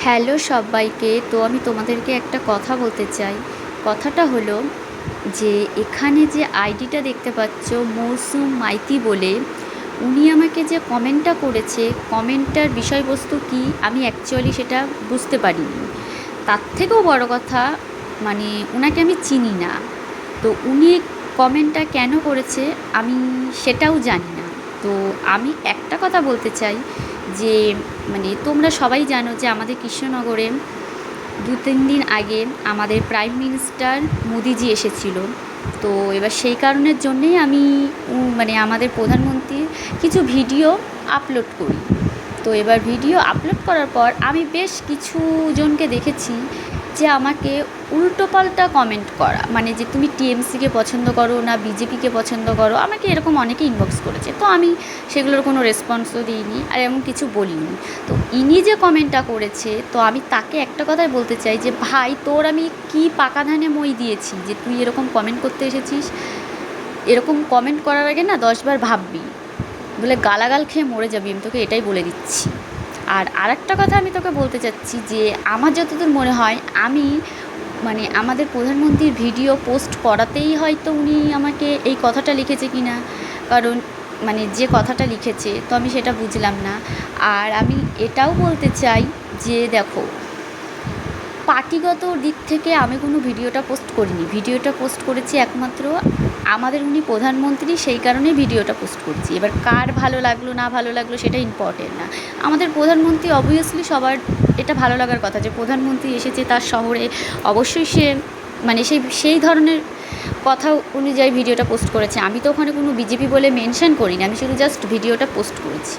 Hello সবাইকে। তো আমি তোমাদেরকে একটা কথা বলতে চাই। কথাটা হলো যে এখানে যে আইডিটা দেখতে পাচ্ছ মৌসুম মাইতি বলে, উনি আমাকে যে কমেন্টটা করেছে, কমেন্টটার বিষয়বস্তু কি আমি অ্যাকচুয়ালি সেটা বুঝতে পারিনি। তার থেকেও বড় কথা, মানে ওনাকে আমি চিনি না। তো উনি কমেন্টটা কেন করেছে আমি সেটাও জানি না। তো আমি একটা কথা বলতে চাই যে মানে তোমরা সবাই জানো যে আমাদের কৃষ্ণনগরে 2-3 দিন আগে আমাদের প্রাইম মিনিস্টার মোদিজি এসেছিল। তো এবার সেই কারণের জন্যেই আমি মানে আমাদের প্রধানমন্ত্রীর কিছু ভিডিও আপলোড করি। তো এবার ভিডিও আপলোড করার পর আমি বেশ কিছু জনকে দেখেছি যে আমাকে উল্টোপাল্টা কমেন্ট করা, মানে যে তুমি টিএমসিকে পছন্দ করো না বিজেপিকে পছন্দ করো, আমাকে এরকম অনেকে ইনবক্স করেছে। তো আমি সেগুলোর কোনো রেসপন্সও দিইনি আর এমন কিছু বলিনি। তো ইনি যে কমেন্টটা করেছে, তো আমি তাকে একটা কথাই বলতে চাই যে ভাই, তোর আমি কি পাকা ধানে মই দিয়েছি যে তুই এরকম কমেন্ট করতে এসেছিস? এরকম কমেন্ট করার আগে না 10বার ভাববি, বলে গালাগাল খেয়ে মরে যাবি, আমি তোকে এটাই বলে দিচ্ছি। আর আরেকটা কথা আমি তোকে বলতে চাচ্ছি যে আমার যতদূর মনে হয় আমি মানে আমাদের প্রধানমন্ত্রীর ভিডিও পোস্ট করাতেই হয়তো উনি আমাকে এই কথাটা লিখেছে কি না, কারণ মানে যে কথাটা লিখেছে তো আমি সেটা বুঝলাম না। আর আমি এটাও বলতে চাই যে দেখো, পার্টিগত দিক থেকে আমি কোনো ভিডিওটা পোস্ট করিনি। ভিডিওটা পোস্ট করেছি একমাত্র আমাদের উনি প্রধানমন্ত্রী, সেই কারণেই ভিডিওটা পোস্ট করছি। এবার কার ভালো লাগলো না ভালো লাগলো সেটা ইম্পর্টেন্ট না। আমাদের প্রধানমন্ত্রী অবভিয়াসলি সবার এটা ভালো লাগার কথা যে প্রধানমন্ত্রী এসেছে তার শহরে, অবশ্যই সে মানে সেই ধরনের কথা অনুযায়ী ভিডিওটা পোস্ট করেছে। আমি তো ওখানে কোনো বিজেপি বলে মেনশন করিনি, আমি শুধু জাস্ট ভিডিওটা পোস্ট করেছি।